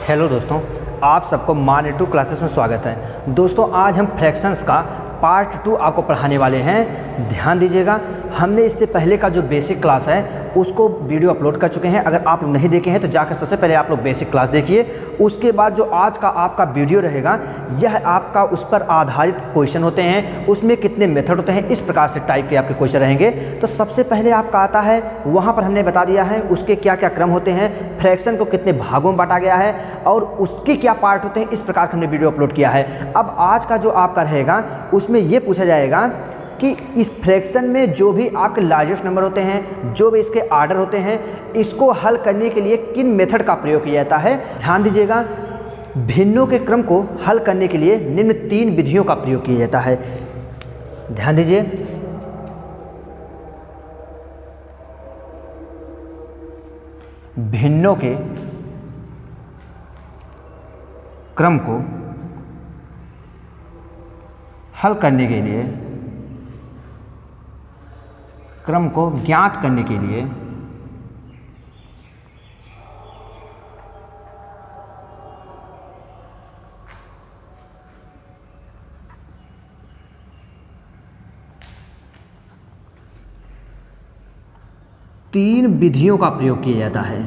Hello दोस्तों, आप सबको मान 2 क्लासेस में स्वागत है। दोस्तों आज हम फ्रैक्शंस का पार्ट 2 आपको पढ़ाने वाले हैं। ध्यान दीजिएगा, हमने इससे पहले का जो बेसिक क्लास है उसको वीडियो अपलोड कर चुके हैं। अगर आप लोग नहीं देखे हैं तो जाकर सबसे पहले आप लोग बेसिक क्लास देखिए। उसके बाद जो आज का आपका वीडियो रहेगा यह आपका उस पर आधारित क्वेश्चन होते हैं, उसमें कितने मेथड होते हैं, इस प्रकार से टाइप के आपके क्वेश्चन रहेंगे। तो सबसे पहले आपका आता है, वहाँ पर हमने बता दिया है उसके क्या क्या क्रम होते हैं, फ्रैक्शन को कितने भागों में बांटा गया है और उसके क्या पार्ट होते हैं। इस प्रकार का हमने वीडियो अपलोड किया है। अब आज का जो आपका रहेगा उसमें ये पूछा जाएगा कि इस फ्रैक्शन में जो भी आपके लार्जेस्ट नंबर होते हैं, जो भी इसके आर्डर होते हैं, इसको हल करने के लिए किन मेथड का प्रयोग किया जाता है। ध्यान दीजिएगा, भिन्नों के क्रम को हल करने के लिए निम्न 3 विधियों का प्रयोग किया जाता है। ध्यान दीजिए, भिन्नों के क्रम को हल करने के लिए, क्रम को ज्ञात करने के लिए तीन विधियों का प्रयोग किया जाता है।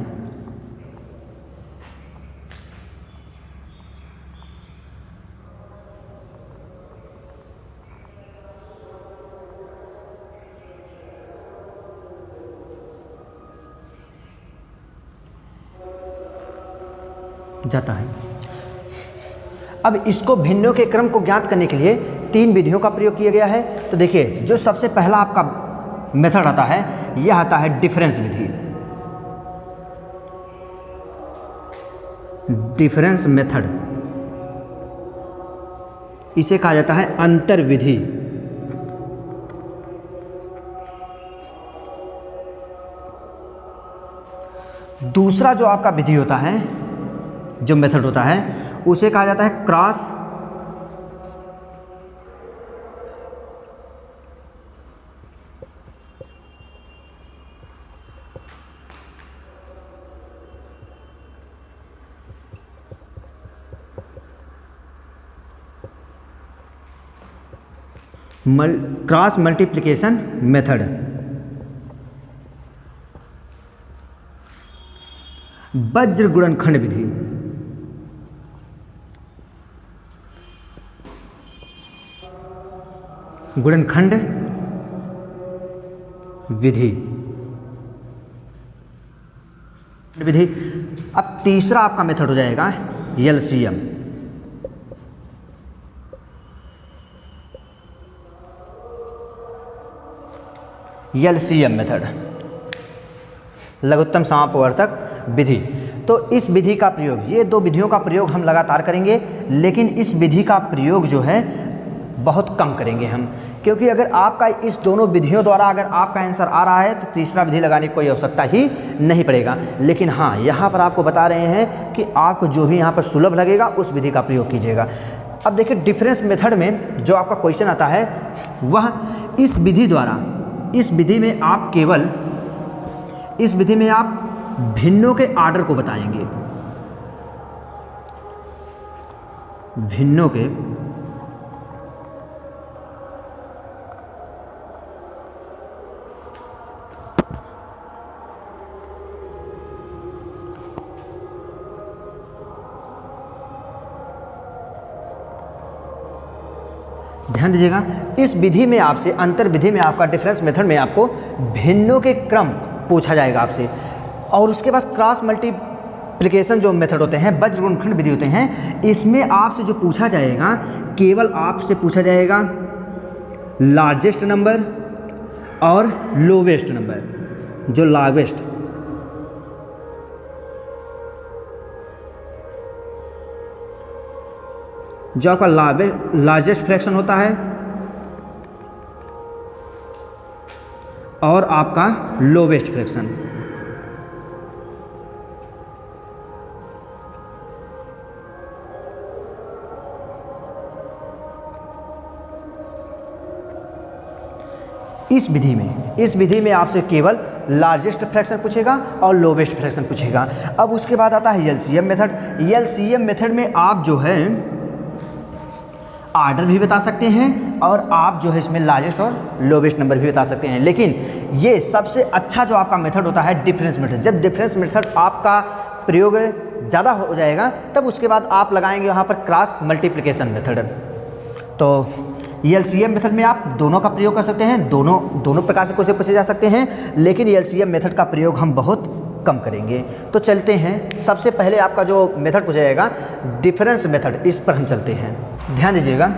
जाता है। अब इसको भिन्नों के क्रम को ज्ञात करने के लिए 3 विधियों का प्रयोग किया गया है। तो देखिए, जो सबसे पहला आपका मेथड आता है यह आता है डिफरेंस विधि। डिफरेंस मेथड, इसे कहा जाता है अंतर विधि। दूसरा जो आपका विधि होता है, जो मेथड होता है, उसे कहा जाता है क्रॉस क्रॉस मल्टीप्लिकेशन मेथड। वज्र गुणनखंड विधि। गुणनखंड विधि। विधि। अब तीसरा आपका मेथड हो जाएगा एलसीएम। एलसीएम मेथड, लघुत्तम समापवर्तक विधि। तो इस विधि का प्रयोग, ये 2 विधियों का प्रयोग हम लगातार करेंगे, लेकिन इस विधि का प्रयोग जो है बहुत कम करेंगे हम, क्योंकि अगर आपका इस दोनों विधियों द्वारा अगर आपका आंसर आ रहा है तो तीसरा विधि लगाने की कोई आवश्यकता ही नहीं पड़ेगा। लेकिन हाँ, यहाँ पर आपको बता रहे हैं कि आपको जो भी यहाँ पर सुलभ लगेगा उस विधि का प्रयोग कीजिएगा। अब देखिए, डिफरेंस मेथड में जो आपका क्वेश्चन आता है वह इस विधि द्वारा, इस विधि में आप केवल, इस विधि में आप भिन्नों के आर्डर को बताएंगे। भिन्नों के ध्यान दीजिएगा, इस विधि में आपसे, अंतर विधि में आपका, डिफरेंस मेथड में आपको भिन्नों के क्रम पूछा जाएगा आपसे। और उसके बाद क्रॉस मल्टीप्लिकेशन जो मेथड होते हैं, वज्र गुणनखंड विधि होते हैं, इसमें आपसे जो पूछा जाएगा, केवल आपसे पूछा जाएगा लार्जेस्ट नंबर और लोवेस्ट नंबर। जो लार्जेस्ट, जो आपका लार्जेस्ट फ्रैक्शन होता है और आपका लोवेस्ट फ्रैक्शन। इस विधि में आपसे केवल लार्जेस्ट फ्रैक्शन पूछेगा और लोवेस्ट फ्रैक्शन पूछेगा। अब उसके बाद आता है एलसीएम मेथड। एलसीएम मेथड में आप जो है आर्डर भी बता सकते हैं और आप जो है इसमें लार्जेस्ट और लोवेस्ट नंबर भी बता सकते हैं। लेकिन ये सबसे अच्छा जो आपका मेथड होता है डिफरेंस मेथड। जब डिफरेंस मेथड आपका प्रयोग ज़्यादा हो जाएगा तब उसके बाद आप लगाएंगे वहाँ पर क्रॉस मल्टीप्लिकेशन मेथड। तो एलसीएम मेथड में आप दोनों का प्रयोग कर सकते हैं, दोनों प्रकार से क्वेश्चन पूछे जा सकते हैं, लेकिन एलसीएम मेथड का प्रयोग हम बहुत कम करेंगे। तो चलते हैं, सबसे पहले आपका जो मेथड पूछा जाएगा डिफरेंस मेथड, इस पर हम चलते हैं। ध्यान दीजिएगा,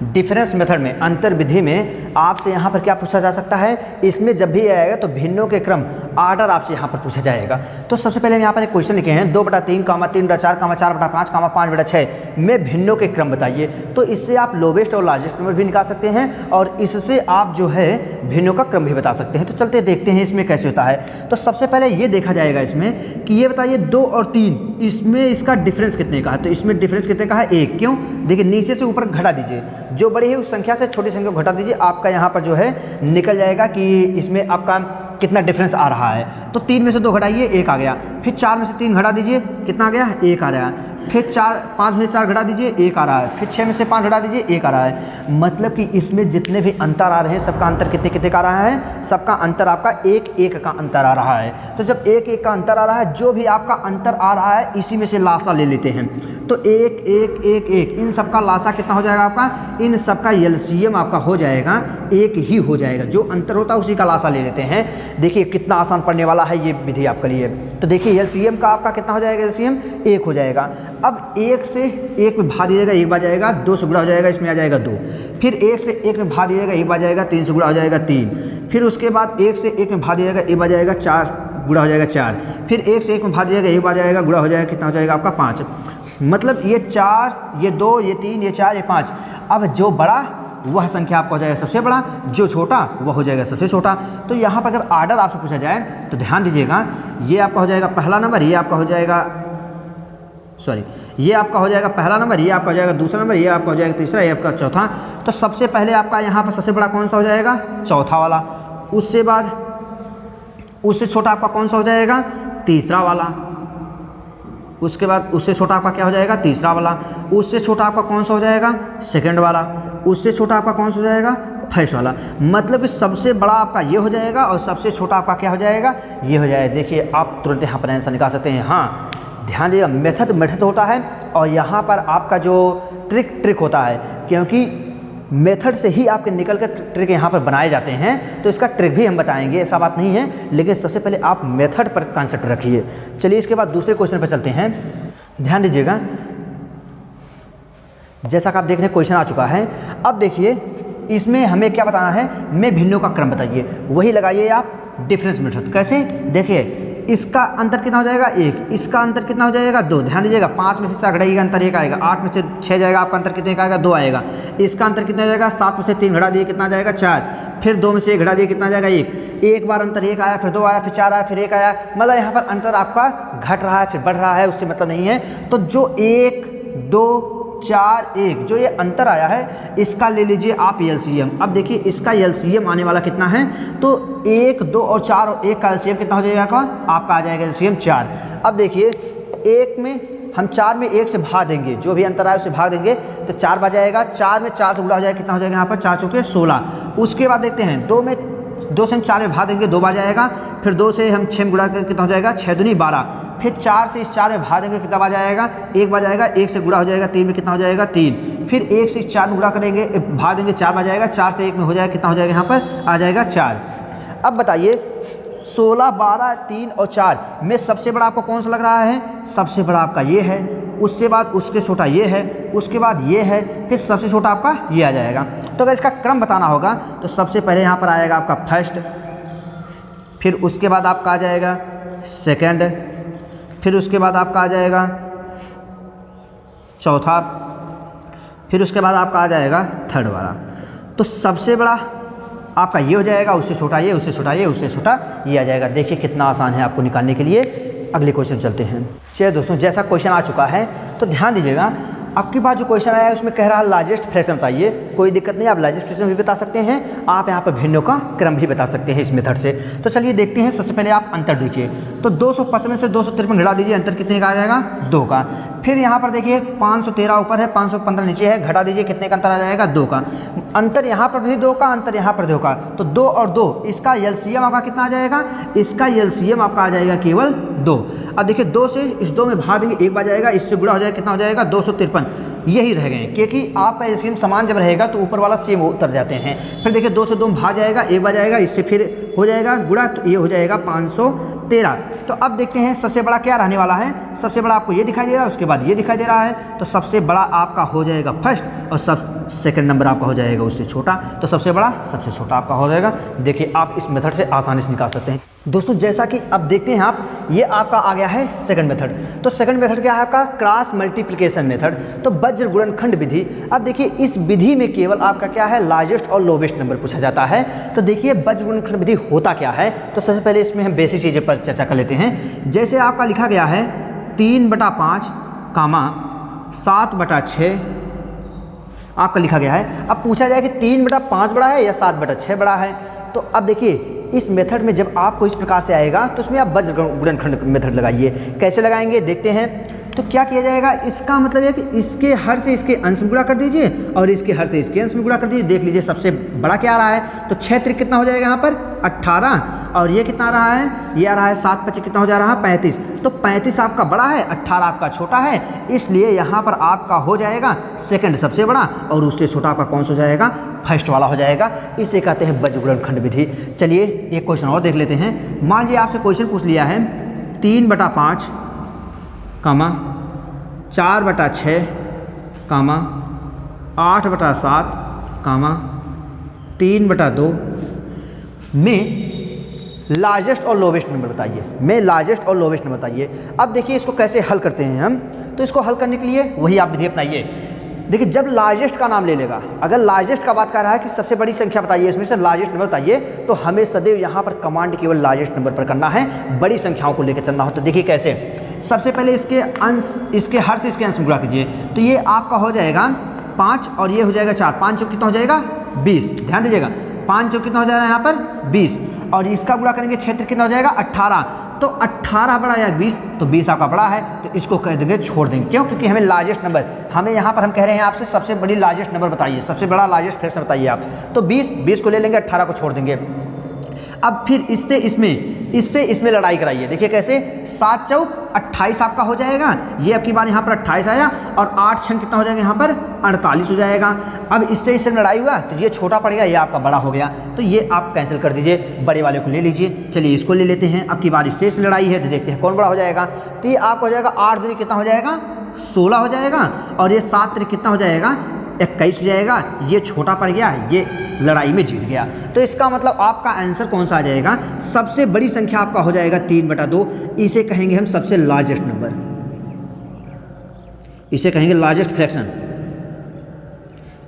डिफरेंस मेथड में अंतर विधि में आपसे यहाँ पर क्या पूछा जा सकता है, इसमें जब भी आएगा तो भिन्नों के क्रम आर्डर आपसे यहाँ पर पूछा जाएगा। तो सबसे पहले हम यहाँ पर एक क्वेश्चन लिखे हैं 2/3, 3/4, 4/5, 5/6 में भिन्नों के क्रम बताइए। तो इससे आप लोवेस्ट और लार्जेस्ट नंबर भी निकाल सकते हैं और इससे आप जो है भिन्नों का क्रम भी बता सकते हैं। तो चलते देखते हैं इसमें कैसे होता है। तो सबसे पहले ये देखा जाएगा इसमें कि ये बताइए 2 और 3, इसमें इसका डिफरेंस कितने का है। तो इसमें डिफरेंस कितने का है, 1। क्यों, देखिए नीचे से ऊपर घटा दीजिए, जो बड़ी है उस संख्या से छोटी संख्या को घटा दीजिए, आपका यहाँ पर जो है निकल जाएगा कि इसमें आपका कितना डिफरेंस आ रहा है। तो 3 में से 2 घटाइए, 1 आ गया। फिर 4 में से 3 घटा दीजिए, कितना आ गया, 1 आ रहा है। फिर 5 में से 4 घटा दीजिए, 1 आ रहा है। फिर 6 में से 5 घटा दीजिए, 1 आ रहा है। मतलब कि इसमें जितने भी अंतर आ रहे हैं सबका अंतर कितने का आ रहा है, सबका अंतर आपका 1 का अंतर आ रहा है। तो जब 1 का अंतर आ रहा है, जो भी आपका अंतर आ रहा है इसी में से लासा ले लेते हैं। तो 1 इन सबका लासा कितना हो जाएगा आपका, इन सबका एलसीएम आपका हो जाएगा 1 ही हो जाएगा। जो अंतर होता है उसी का लासा ले लेते हैं। देखिए कितना आसान पड़ने वाला है ये विधि आपके लिए। तो देखिए एलसीएम का आपका कितना हो जाएगा, एलसीएम 1 हो जाएगा। अब 1 से 1 में भाग दीजिएगा, 1 बार जाएगा, 2 से गुणा हो जाएगा, इसमें आ जाएगा 2। फिर 1 से 1 में भाग दीजिएगा, 1 बार जाएगा, 3 से गुणा हो जाएगा 3। फिर उसके बाद 1 से 1 में भाग दीजिएगा, 1 बार जाएगा, 4 गुणा हो जाएगा 4। फिर 1 से 1 में भाग दीजिएगा, 1 बार जाएगा, गुणा हो जाएगा, कितना हो जाएगा आपका 5। मतलब ये 4, ये 2, ये 3, ये 4, ये 5। अब जो बड़ा वह संख्या आपका हो जाएगा सबसे बड़ा, जो छोटा वह हो जाएगा सबसे छोटा। तो यहाँ पर अगर आर्डर आपसे पूछा जाए तो ध्यान दीजिएगा, ये आपका हो जाएगा पहला नंबर, ये आपका हो जाएगा ये आपका हो जाएगा पहला नंबर, ये आपका हो जाएगा दूसरा नंबर, ये आपका हो जाएगा तीसरा, ये आपका चौथा। तो सबसे पहले आपका यहाँ पर सबसे बड़ा कौन सा हो जाएगा, चौथा वाला। उससे बाद उससे छोटा आपका कौन सा हो जाएगा, तीसरा वाला। उसके बाद उससे छोटा आपका क्या हो जाएगा, तीसरा वाला। उससे छोटा आपका कौन सा हो जाएगा, सेकंड वाला। उससे छोटा आपका कौन सा हो जाएगा, फर्स्ट वाला। मतलब कि सबसे बड़ा आपका ये हो जाएगा और सबसे छोटा आपका क्या हो जाएगा, ये हो जाएगा। देखिए आप तुरंत यहाँ पर आंसर निकाल सकते हैं। हाँ ध्यान दीजिएगा, मेथड होता है और यहाँ पर आपका जो ट्रिक होता है, क्योंकि मेथड से ही आपके निकल कर ट्रिक यहाँ पर बनाए जाते हैं। तो इसका ट्रिक भी हम बताएंगे, ऐसा बात नहीं है, लेकिन सबसे पहले आप मेथड पर कॉन्सेप्ट रखिए। चलिए इसके बाद दूसरे क्वेश्चन पर चलते हैं। ध्यान दीजिएगा, जैसा कि आप देख रहे हैं क्वेश्चन आ चुका है। अब देखिए इसमें हमें क्या बताना है, में भिन्नों का क्रम बताइए। वही लगाइए आप डिफरेंस मेथड। कैसे, देखिए इसका अंतर कितना हो जाएगा, 1। इसका अंतर कितना हो जाएगा, 2। ध्यान दीजिएगा 5 में से 4 घटाइएगा, अंतर 1 आएगा। 8 में से 6 जाएगा, आपका अंतर कितने का आएगा, 2 आएगा। इसका अंतर कितना जाएगा, 7 में से 3 घटा दिए, कितना जाएगा, 4। फिर 2 में से 1 घटा दिए, कितना जाएगा, 1। एक बार अंतर 1 आया, फिर 2 आया, फिर 4 आया, फिर 1 आया। मतलब यहाँ पर अंतर आपका घट रहा है फिर बढ़ रहा है, उससे मतलब नहीं है। तो जो 1, 2, 4, 1 जो ये अंतर आया है, इसका ले लीजिए आप एलसीएम। अब देखिए इसका एलसीएम आने वाला कितना है, तो 1, 2 और 4 और 1 का एलसीएम कितना हो जाएगा आपका आ जाएगा एलसीएम 4। अब देखिए 1 में हम 4 में 1 से भाग देंगे, जो भी अंतर आया उससे भाग देंगे तो 4 बच जाएगा। 4 में 4 से गुणा हो जाएगा, कितना हो जाएगा यहाँ पर, 4 चौके 16। उसके बाद देखते हैं 2 से हम 4 में भाग देंगे, 2 बार जाएगा। फिर 2 से हम 6 में गुणा करके कितना हो जाएगा, 6 दूनी 12। फिर 4 से इस 4 में भाग देंगे, कितना बार जाएगा, 1 बार जाएगा। 1 से गुणा हो जाएगा 3 में, कितना हो जाएगा, 3। फिर 1 से इस 4 में गुणा करेंगे, भाग देंगे, 4 बार जाएगा। 4 से 1 में हो जाएगा, कितना हो जाएगा यहाँ पर आ जाएगा 4। अब बताइए 16, 12, 3 और 4 में सबसे बड़ा आपको कौन सा लग रहा है, सबसे बड़ा आपका ये है। उससे बाद उसके छोटा ये है, उसके बाद ये है, फिर सबसे छोटा आपका ये आ जाएगा। तो अगर इसका क्रम बताना होगा तो सबसे पहले यहाँ पर आएगा आपका फर्स्ट, फिर उसके बाद आपका आ जाएगा सेकंड, फिर उसके बाद आपका आ जाएगा चौथा, फिर उसके बाद आपका आ जाएगा थर्ड वाला। तो सबसे बड़ा आपका ये हो जाएगा, उससे छोटा ये, उससे छोटा ये, उससे छोटा ये आ जाएगा। देखिए कितना आसान है आपको निकालने के लिए। अगले क्वेश्चन चलते हैं। चलिए दोस्तों, जैसा क्वेश्चन आ चुका है तो ध्यान दीजिएगा, अब की बार जो क्वेश्चन आया है उसमें कह रहा है लार्जेस्ट फ्रैक्शन बताइए। कोई दिक्कत नहीं, आप लार्जेस्ट फ्रैक्शन भी बता सकते हैं, आप यहाँ पर भिन्नों का क्रम भी बता सकते हैं इस मेथड से। तो चलिए देखते हैं। सबसे पहले आप अंतर देखिए, तो 255 से 253 घटा दीजिए, अंतर कितने का आ जाएगा 2 का। फिर यहाँ पर देखिए 513 ऊपर है, 515 नीचे है, घटा दीजिए, कितने का अंतर आ जाएगा 2 का। अंतर यहाँ पर भी 2 का, अंतर यहाँ पर 2 का, तो 2 और 2 इसका एलसीएम आपका कितना आ जाएगा, इसका एलसीएम आपका आ जाएगा केवल 2। अब देखिए 2 से इस 2 में भाग देंगे, 1 बार जाएगा, इससे गुणा हो जाएगा, कितना हो जाएगा 253, यही रह गए, क्योंकि आपका एलसीएम समान जब रहेगा तो ऊपर वाला सेम उतर जाते हैं। फिर देखिए 2 से 2 में भाग जाएगा, 1 बार जाएगा, इससे फिर हो जाएगा गुणा, तो ये हो जाएगा 513। तो अब देखते हैं सबसे बड़ा क्या रहने वाला है। सबसे बड़ा आपको ये दिखाई दे रहा है, उसके बाद ये दिखाई दे रहा है, तो सबसे बड़ा आपका हो जाएगा फर्स्ट और सेकंड नंबर आपका हो जाएगा उससे छोटा, तो सबसे बड़ा सबसे छोटा आपका हो जाएगा। देखिए आप इस मेथड से आसानी से निकाल सकते हैं। दोस्तों जैसा कि अब देखते हैं आप, ये आपका आ गया है सेकंड मेथड। तो सेकंड मेथड क्या है आपका, क्रॉस मल्टीप्लिकेशन मेथड, तो वज्र गुणनखंड विधि। अब देखिए इस विधि में केवल आपका क्या है, लार्जेस्ट और लोवेस्ट नंबर पूछा जाता है। तो देखिए वज्र गुणनखंड विधि होता क्या है, तो सबसे पहले इसमें हम बेसिक चीज़ों पर चर्चा कर लेते हैं। जैसे आपका लिखा गया है 3/5 कामा 7/6 आपका लिखा गया है। अब पूछा जाए कि 3/5 बड़ा है या 7/6 बड़ा है। तो अब देखिए इस मेथड में जब आपको इस प्रकार से आएगा तो उसमें आप वज्र गुणनखंड मेथड लगाइए। कैसे लगाएंगे देखते हैं। तो क्या किया जाएगा, इसका मतलब है कि इसके हर से इसके अंश में गुणा कर दीजिए और इसके हर से इसके अंश में गुणा कर दीजिए। देख लीजिए सबसे बड़ा क्या आ रहा है, तो 6 त्रिक कितना हो जाएगा यहाँ पर 18, और ये कितना आ रहा है, ये आ रहा है 7/5 कितना हो जा रहा है 35। तो 35 आपका बड़ा है, 18 आपका छोटा है, इसलिए यहाँ पर आपका हो जाएगा सेकंड सबसे बड़ा और उससे छोटा आपका कौन सा हो जाएगा, फर्स्ट वाला हो जाएगा। इसे कहते हैं वज्र गुणनखंड विधि। चलिए एक क्वेश्चन और देख लेते हैं। मान लीजिए आपसे क्वेश्चन पूछ लिया है 3/5 कामा 4/6 कामा 8/7 कामा 3/2 में लार्जेस्ट और लोवेस्ट नंबर बताइए। में लार्जेस्ट और लोवेस्ट नंबर बताइए। अब देखिए इसको कैसे हल करते हैं हम। तो इसको हल करने के लिए वही आप विधि अपनाइए। देखिए जब लार्जेस्ट का नाम ले लेगा, अगर लार्जेस्ट का बात कर रहा है कि सबसे बड़ी संख्या बताइए, इसमें से लार्जेस्ट नंबर बताइए, तो हमें सदैव यहाँ पर कमांड केवल लार्जेस्ट नंबर पर करना है, बड़ी संख्याओं को लेकर चलना हो। तो देखिए कैसे, सबसे पहले इसके अंश, इसके हर से इसके अंश में गुणा कीजिए। तो ये आपका हो जाएगा 5 और ये हो जाएगा 4, 5 चौक कितना हो जाएगा 20। ध्यान दीजिएगा 5 चौक कितना हो जा रहा है यहाँ पर 20, और इसका गुणा करेंगे क्षेत्र कितना हो जाएगा 18। तो 18 बड़ा या 20, तो 20 आपका बड़ा है, तो इसको कह देंगे छोड़ देंगे। क्यों, क्योंकि हमें लार्जेस्ट नंबर, हमें यहाँ पर हम कह रहे हैं आपसे सबसे बड़ी लार्जेस्ट नंबर बताइए, सबसे बड़ा लार्जेस्ट फ्रैक्शन बताइए आप। तो 20 को ले लेंगे, 18 को छोड़ देंगे। अब फिर इससे इसमें लड़ाई कराइए। देखिए कैसे, 7 चौक 28 आपका हो जाएगा, ये अब की बार यहाँ पर 28 आया, और 8 छन कितना हो जाएगा यहाँ पर 48 हो जाएगा। अब इससे लड़ाई हुआ तो ये छोटा पड़ेगा, ये आपका बड़ा हो गया, तो ये आप कैंसिल कर दीजिए, बड़े वाले को ले लीजिए। चलिए इसको ले लेते हैं। अब की बार इससे लड़ाई है तो देखते हैं कौन बड़ा हो जाएगा। तो ये आपका हो जाएगा 8 दूनी कितना हो जाएगा 16 हो जाएगा, और ये 7 त्रिक कितना हो जाएगा 21 हो जाएगा। ये छोटा पड़ गया, ये लड़ाई में जीत गया। तो इसका मतलब आपका आंसर कौन सा आ जाएगा, सबसे बड़ी संख्या आपका हो जाएगा 3/2। इसे कहेंगे हम सबसे लार्जेस्ट नंबर, इसे कहेंगे लार्जेस्ट फ्रैक्शन,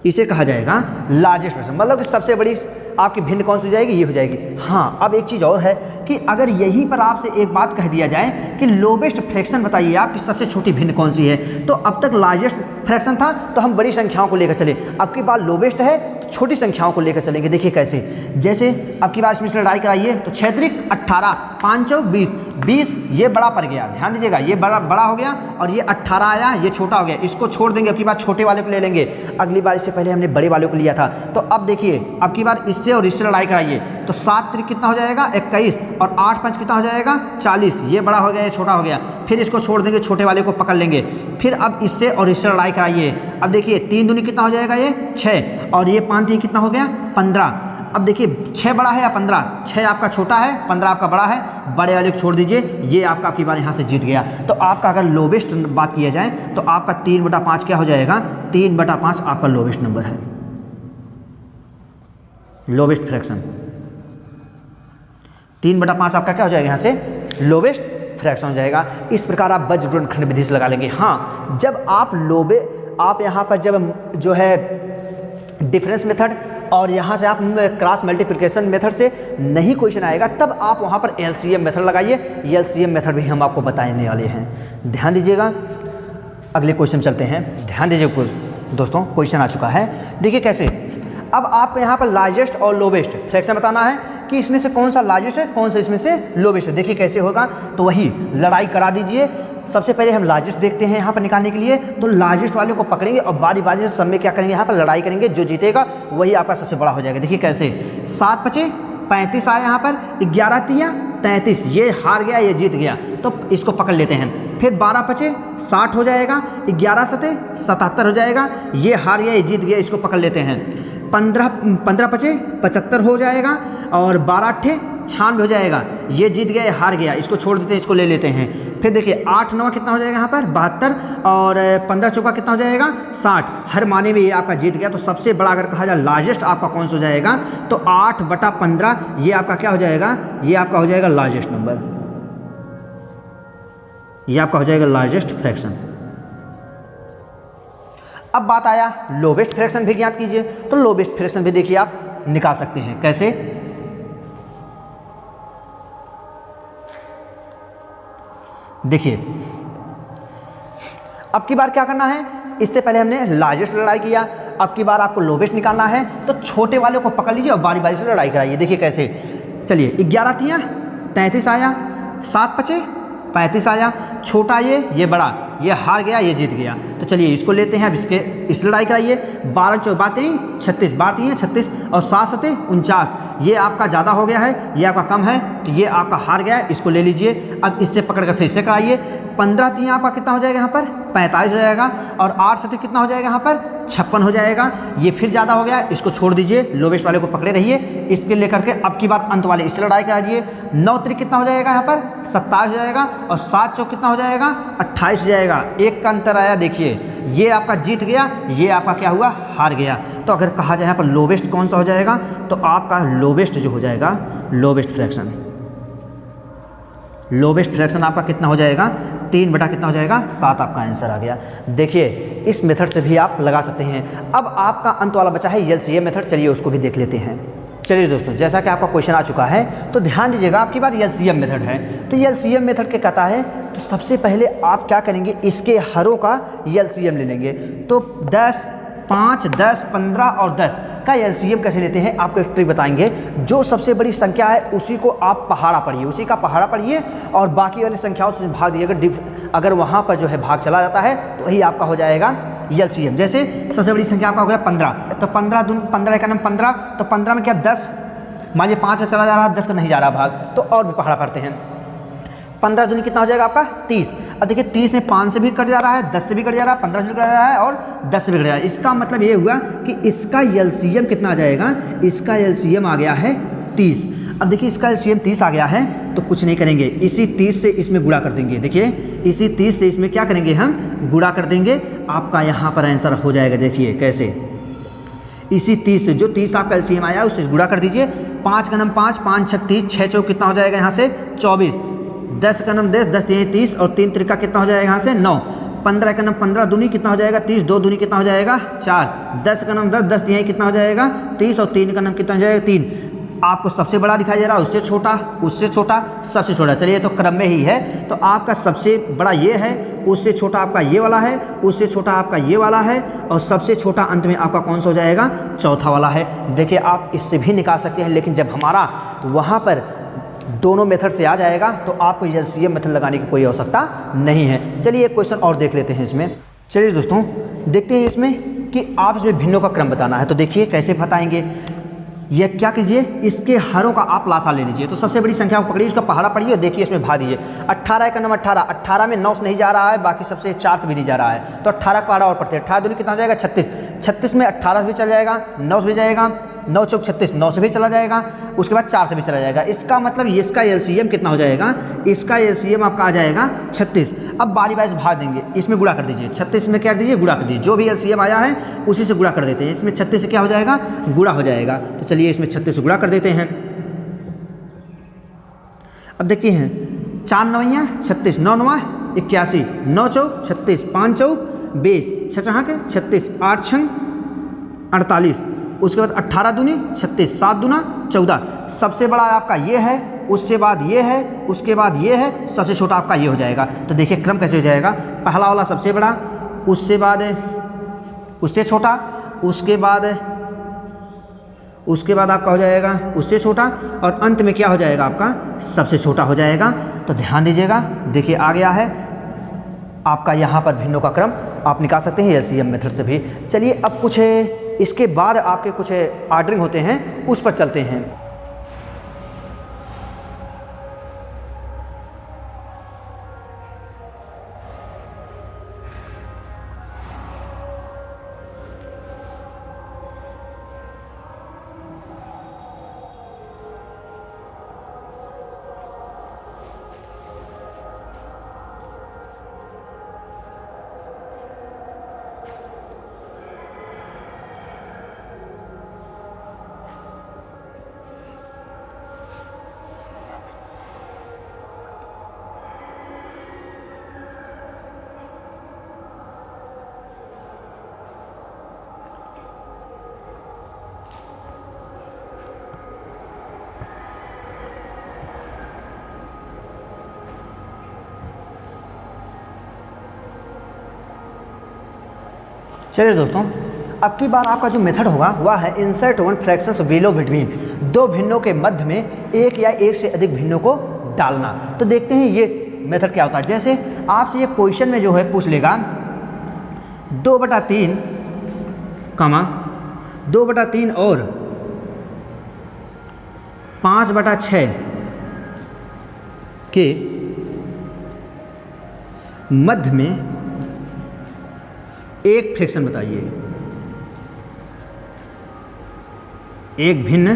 इसे कहा जाएगा लार्जेस्ट फ्रैक्शन। मतलब कि सबसे बड़ी आपकी भिन्न कौन सी हो जाएगी, ये हो जाएगी। हाँ अब एक चीज़ और है कि अगर यहीं पर आपसे एक बात कह दिया जाए कि लोवेस्ट फ्रैक्शन बताइए आपकी सबसे छोटी भिन्न कौन सी है, तो अब तक लार्जेस्ट फ्रैक्शन था तो हम बड़ी संख्याओं को लेकर चले, अब की बार लोवेस्ट है तो छोटी संख्याओं को लेकर चलेंगे। देखिए कैसे, जैसे अब की बार इसमें से लड़ाई कराइए, तो 6 त्रिक 18, 5 चौक 20, ये बड़ा पड़ गया। ध्यान दीजिएगा ये बड़ा हो गया, और ये 18 आया, ये छोटा हो गया, इसको छोड़ देंगे, अब की बार छोटे वाले को ले लेंगे। अगली बार इससे पहले हमने बड़े वाले को लिया था। तो अब देखिए अब की बार इससे और इससे लड़ाई कराइए, तो 7 त्रिक कितना हो जाएगा 21, और 8 5 कितना हो जाएगा 40, ये बड़ा हो गया, ये छोटा हो गया, फिर इसको छोड़ देंगे, छोटे वाले को पकड़ लेंगे। फिर अब इससे और इससे लड़ाई कराइए। अब देखिए 3 दूनी कितना हो जाएगा ये 6, और ये 5 3 कितना हो गया 15। अब देखिए 6 बड़ा है या 15, 6 आपका छोटा है, 15 आपका बड़ा है, बड़े वाले को छोड़ दीजिए, ये आपका आपकी बार यहाँ से जीत गया। तो आपका अगर लोवेस्ट बात किया जाए तो आपका 3/5 क्या हो जाएगा, 3/5 आपका लोवेस्ट नंबर है, लोवेस्ट फ्रैक्शन। 3/5 आपका क्या हो जाएगा यहाँ से लोवेस्ट फ्रैक्शन हो जाएगा। इस प्रकार आप वज्र गुणनखंड विधि से लगा लेंगे। हाँ जब आप यहाँ पर जब जो है डिफरेंस मेथड और यहाँ से आप क्रॉस मल्टीप्लिकेशन मेथड से नहीं क्वेश्चन आएगा, तब आप वहाँ पर एलसीएम मेथड लगाइए। एलसीएम मेथड भी हम आपको बताने वाले हैं, ध्यान दीजिएगा। अगले क्वेश्चन चलते हैं। ध्यान दीजिए दोस्तों, क्वेश्चन आ चुका है। देखिए कैसे, अब आपको यहाँ पर लार्जेस्ट और लोवेस्ट फ्रैक्शन बताना है कि इसमें से कौन सा लार्जेस्ट है, कौन सा इसमें से लोवेस्ट है। देखिए कैसे होगा, तो वही लड़ाई करा दीजिए। सबसे पहले हम लार्जेस्ट देखते हैं यहाँ पर निकालने के लिए, तो लार्जेस्ट वाले को पकड़ेंगे और बारी बारी से सब में क्या करेंगे, यहाँ पर लड़ाई करेंगे। जो जीतेगा वही आपका सबसे बड़ा हो जाएगा। देखिए कैसे, 7 पचे 35 आया यहाँ पर, 11 तिया 33, ये हार गया ये जीत गया, तो इसको पकड़ लेते हैं। फिर 12 पचे 60 हो जाएगा, 11 सते 77 हो जाएगा, ये हार गया ये जीत गया, इसको पकड़ लेते हैं। 15 पचे 75 हो जाएगा और 12 अट्ठे 96 हो जाएगा, ये जीत गया ये हार गया, इसको छोड़ देते हैं, इसको ले लेते हैं। फिर देखिए 8 9 कितना हो जाएगा यहाँ पर 72 और 15 चौका कितना हो जाएगा 60, हर माने में ये आपका जीत गया। तो सबसे बड़ा अगर कहा जाए लार्जेस्ट आपका कौन सा हो जाएगा, तो 8/15 ये आपका क्या हो जाएगा, ये आपका हो जाएगा लार्जेस्ट नंबर, ये आपका हो जाएगा लार्जेस्ट फ्रैक्शन। अब बात आया लोवेस्ट फ्रैक्शन भी ज्ञात कीजिए। तो लोवेस्ट फ्रैक्शन भी देखिए आप निकाल सकते हैं। कैसे, देखिए अब की बार क्या करना है, इससे पहले हमने लार्जेस्ट लड़ाई किया, अब की बार आपको लोवेस्ट निकालना है। तो छोटे वाले को पकड़ लीजिए और बारी बारी से लड़ाई कराइए। देखिए कैसे, चलिए 11 तिया 33 आया, 7 पचे 35 आया, छोटा ये बड़ा, ये हार गया ये जीत गया। तो चलिए इसको लेते हैं, अब इस लड़ाई कराइए। 12 चौका 36, 12 36 और 7 सते 49, ये आपका ज़्यादा हो गया है, ये आपका कम है, तो ये आपका हार गया है, इसको ले लीजिए। अब इससे पकड़ कर फिर से कराइए। 15 3 आपका कितना हो जाएगा यहाँ पर 45 हो जाएगा और 8 सते कितना हो जाएगा यहाँ पर 56 हो जाएगा, ये फिर ज़्यादा हो गया, इसको छोड़ दीजिए। लोवेस्ट वाले को पकड़े रहिए, इसके लेकर के अब की बार अंत वाले इससे लड़ाई कराइए। 9 3 कितना हो जाएगा यहाँ पर 27 हो जाएगा और 7 चौक कितना हो जाएगा 28 हो जाएगा, एक का अंतर आया। देखिए ये आपका जीत गया, ये आपका क्या हुआ हार गया। तो अगर कहा जाए यहाँ पर लोवेस्ट कौन सा हो जाएगा, तो आपका लोवेस्ट जो हो जाएगा लोवेस्ट फ्रैक्शन, लोवेस्ट फ्रैक्शन आपका कितना हो जाएगा 3 बटा कितना हो जाएगा 7, आपका आंसर आ गया। देखिए इस मेथड से भी आप लगा सकते हैं। अब आपका अंत वाला बचा है एलसीएम मेथड, चलिए उसको भी देख लेते हैं। चलिए दोस्तों, जैसा कि आपका क्वेश्चन आ चुका है तो ध्यान दीजिएगा, आपकी बार एलसीएम मेथड है। तो एलसीएम मेथड के कहता है, तो सबसे पहले आप क्या करेंगे, इसके हरों का एलसीएम ले लेंगे। तो 10 5 10 15 और 10 का एलसीएम कैसे लेते हैं, आपको एक ट्रिक बताएंगे। जो सबसे बड़ी संख्या है उसी को आप पहाड़ा पढ़िए, उसी का पहाड़ा पढ़िए और बाकी वाली संख्याओं से भाग दीजिएगा। अगर वहाँ पर जो है भाग चला जाता है तो वही आपका हो जाएगा एलसीएम। जैसे सबसे बड़ी संख्या आपका हो गया 15, तो 15 का नाम 15, तो 15 में क्या 10, मान लीजिए 5 से चला जा रहा है, 10 का नहीं जा रहा भाग, तो और भी पहाड़ा पढ़ते हैं। 15 दूनी कितना हो जाएगा आपका 30। अब देखिए 30 में 5 से भी कट जा रहा है, 10 से भी कट जा रहा है, 15 से भी कट जा रहा है और 10 से भी कट जा रहा है। इसका मतलब ये हुआ कि इसका एलसीएम कितना आ जाएगा, इसका एलसीएम आ गया है 30। अब देखिए इसका एलसीएम 30 आ गया है, तो कुछ नहीं करेंगे, इसी 30 से इसमें गुणा कर देंगे। देखिए इसी 30 से इसमें क्या करेंगे, हम गुणा कर देंगे, आपका यहाँ पर आंसर हो जाएगा। देखिए कैसे, इसी 30 से जो 30 आपका एलसीएम आया उससे गुणा कर दीजिए। 5 का नाम 5, 5 6 30, 6 चौक कितना हो जाएगा यहाँ से 24, 10 का नाम 10, 10 3 30 और 3 त्रिका कितना हो जाएगा यहाँ से 9, 15 का नाम 15 दूनी कितना हो जाएगा 30, 2 दूनी कितना हो जाएगा 4, 10 का नाम 10, 10 3 कितना हो जाएगा 30 और 3 का नाम कितना हो जाएगा 3। आपको सबसे बड़ा दिखाई दे रहा है, उससे छोटा, उससे छोटा, सबसे छोटा। चलिए तो क्रम में ही है, तो आपका सबसे बड़ा ये है, उससे छोटा आपका ये वाला है, उससे छोटा आपका ये वाला है और सबसे छोटा अंत में आपका कौन सा हो जाएगा चौथा वाला है। देखिए आप इससे भी निकाल सकते हैं, लेकिन जब हमारा वहाँ पर दोनों मेथड से आ जाएगा तो आपको एलसीएम मेथड लगाने की कोई आवश्यकता नहीं है। चलिए एक क्वेश्चन और देख लेते हैं इसमें। चलिए दोस्तों देखते हैं इसमें कि आप इसमें भिन्नों का क्रम बताना है। तो देखिए कैसे बताएंगे, ये क्या कीजिए, इसके हरों का आप लासा ले लीजिए। तो सबसे बड़ी संख्या को पकड़िए, उसका पहाड़ा पढ़िए और देखिए इसमें भाग दीजिए। 18 का नाम 18, 18 में 9 से नहीं जा रहा है, बाकी सबसे 4 भी नहीं जा रहा है, तो 18 का पहाड़ा और पढ़ते हैं। 18 दूनी कितना हो जाएगा 36, 36 में 18 से भी चला जाएगा, 9 से भी जाएगा, 9 चौक 36, 9 से भी चला जाएगा, उसके बाद 4 से भी चला जाएगा। इसका मतलब इसका एलसीएम कितना हो जाएगा, इसका एलसीएम आपका आ जाएगा 36। अब बारी बारी से भाग देंगे, इसमें गुणा कर दीजिए। 36 में क्या कर दीजिए, गुणा कर दीजिए, जो भी एलसीएम आया है उसी से गुणा कर देते हैं। इसमें 36 से क्या हो जाएगा, गुणा हो जाएगा। तो चलिए इसमें 36 से गुणा कर देते हैं। अब देखिए हैं 4 9 36, 9 9 81, 9 चौक 36, 5 चौक 20, 6 छः के 36, 8 छंग 48, उसके बाद 18 दूनी 36, 7 दूना 14। सबसे बड़ा आपका ये है, उससे बाद ये है, उसके बाद ये है, सबसे छोटा आपका ये हो जाएगा। तो देखिए क्रम कैसे हो जाएगा, पहला वाला सबसे बड़ा, उससे बाद उससे छोटा, उसके बाद आपका हो जाएगा उससे छोटा, और अंत में क्या हो जाएगा आपका सबसे छोटा हो जाएगा। तो ध्यान दीजिएगा, देखिए आ गया है आपका यहाँ पर भिन्नों का क्रम आप निकाल सकते हैं एलसीएम मेथड से भी। चलिए अब कुछ इसके बाद आपके कुछ ऑर्डरिंग होते हैं उस पर चलते हैं। चलिए दोस्तों, अब की बार आपका जो मेथड होगा वह है insert one fractions below between, दो भिन्नों के मध्य में एक या एक से अधिक भिन्नों को डालना। तो देखते हैं ये मेथड क्या होता है। जैसे आपसे ये क्वेश्चन में जो है पूछ लेगा 2/3 कमा 2/3 और 5/6 के मध्य में एक फ्रैक्शन बताइए, एक भिन्न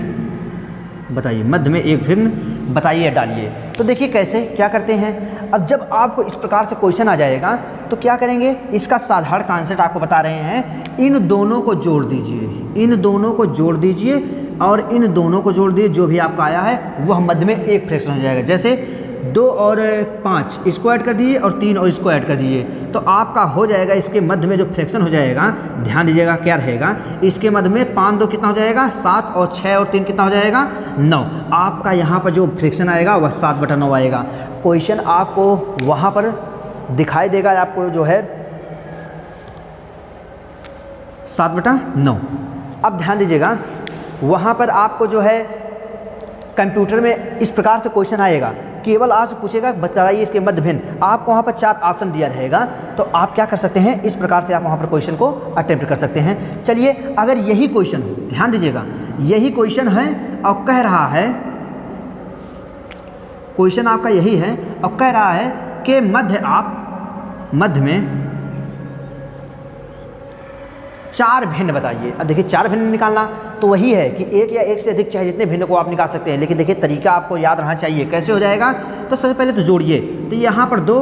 बताइए, मध्य में एक भिन्न बताइए डालिए। तो देखिए कैसे क्या करते हैं। अब जब आपको इस प्रकार से क्वेश्चन आ जाएगा तो क्या करेंगे, इसका साधारण कॉन्सेप्ट आपको बता रहे हैं। इन दोनों को जोड़ दीजिए, इन दोनों को जोड़ दीजिए और इन दोनों को जोड़ दीजिए, जो भी आपका आया है वह मध्य में एक फ्रैक्शन हो जाएगा। जैसे 2 और 5 इसको ऐड कर दीजिए और 3 और इसको ऐड कर दीजिए, तो आपका हो जाएगा इसके मध्य में जो फ्रैक्शन हो जाएगा, ध्यान दीजिएगा क्या रहेगा। इसके मध्य में 5 2 कितना हो जाएगा 7 और 6 और 3 कितना हो जाएगा 9। आपका यहाँ पर जो फ्रैक्शन आएगा वह 7/9 आएगा। क्वेश्चन आपको वहाँ पर दिखाई देगा, आपको जो है 7/9। अब ध्यान दीजिएगा, वहाँ पर आपको जो है कंप्यूटर में इस प्रकार से क्वेश्चन आएगा, केवल आपसे पूछेगा बताइए इसके मध्य भिन्न। आपको वहाँ पर 4 ऑप्शन दिया रहेगा, तो आप क्या कर सकते हैं, इस प्रकार से आप वहाँ पर क्वेश्चन को अटेम्प्ट कर सकते हैं। चलिए अगर यही क्वेश्चन, ध्यान दीजिएगा, यही क्वेश्चन है और कह रहा है, क्वेश्चन आपका यही है और कह रहा है कि मध्य में 4 भिन्न बताइए। अब देखिए 4 भिन्न निकालना तो वही है कि एक या एक से अधिक, चाहे जितने भिन्न को आप निकाल सकते हैं, लेकिन देखिए तरीका आपको याद रहना चाहिए। कैसे हो जाएगा, तो सबसे पहले तो जोड़िए। तो यहाँ पर 2,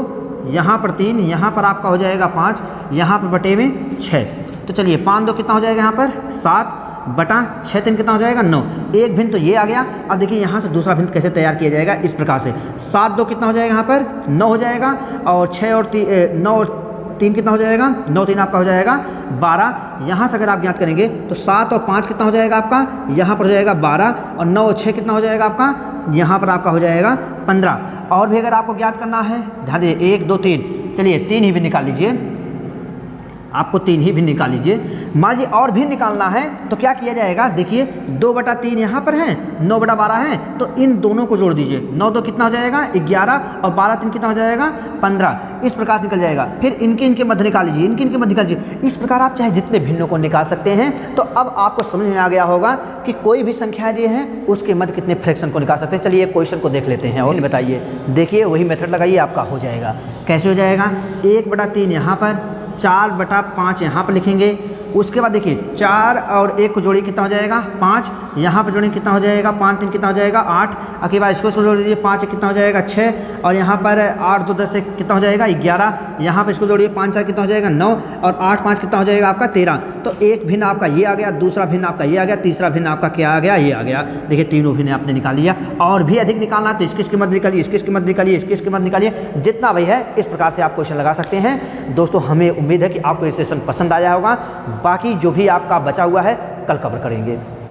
यहाँ पर 3, यहाँ पर आपका हो जाएगा 5, यहाँ पर बटे में 6। तो चलिए 5 2 कितना हो जाएगा यहाँ पर 7/6 3 कितना हो जाएगा 9। एक भिन्न तो ये आ गया। अब देखिए यहाँ से दूसरा भिन्न कैसे तैयार किया जाएगा, इस प्रकार से 7 2 कितना हो जाएगा यहाँ पर 9 हो जाएगा, और 6 और 9 और 3 कितना हो जाएगा 9 3 आपका हो जाएगा 12। यहाँ से अगर आप ज्ञात करेंगे तो 7 और 5 कितना हो जाएगा आपका, यहाँ पर हो जाएगा 12, और 9 और 6 कितना हो जाएगा आपका, यहाँ पर आपका हो जाएगा 15। और भी अगर आपको ज्ञात करना है, ध्यान दीजिए 1 2 3, चलिए 3 ही भी निकाल लीजिए, आपको 3 ही भी निकाल लीजिए। मान लीजिए और भी निकालना है तो क्या किया जाएगा, देखिए 2/3 यहाँ पर है, 9/12 है, तो इन दोनों को जोड़ दीजिए। 9 2 कितना हो जाएगा 11, और 12 3 कितना हो जाएगा 15। इस प्रकार से निकल जाएगा। फिर इनके मध्य निकाल लीजिए, इनके मध्य निकाल लीजिए। इस प्रकार आप चाहे जितने भिन्नों को निकाल सकते हैं। तो अब आपको समझ में आ गया होगा कि कोई भी संख्या दी है उसके मध्य कितने फ्रैक्शन को निकाल सकते हैं। चलिए क्वेश्चन को देख लेते हैं और बताइए। देखिए वही मेथड लगाइए, आपका हो जाएगा। कैसे हो जाएगा, 1/3 यहाँ पर, 4/5 यहाँ पर लिखेंगे। उसके बाद देखिए 4 और 1 को जोड़िए कितना हो जाएगा 5, यहाँ पर जोड़िए कितना हो जाएगा 5 3 कितना हो जाएगा 8। उसके बाद इसको जोड़ दीजिए 5 कितना हो जाएगा 6, और यहाँ पर 8 2 10 कितना हो जाएगा 11। यहाँ पर इसको जोड़िए 5 4 कितना हो जाएगा 9, और 8 5 कितना हो जाएगा आपका 13। तो एक भिन्न आपका ये आ गया, दूसरा भिन्न आपका ये आ गया, तीसरा भिन्न आपका क्या आ गया, ये आ गया। देखिए तीनों भिन्न आपने निकाल लिया। और भी अधिक निकालना तो इसकी मध्य निकालिए, इसकी मध्य निकालिए, इसकी मध्य निकालिए, जितना भी है इस प्रकार से आप क्वेश्चन लगा सकते हैं। दोस्तों हमें उम्मीद है कि आपको ये सेशन पसंद आया होगा। बाकी जो भी आपका बचा हुआ है कल कवर करेंगे।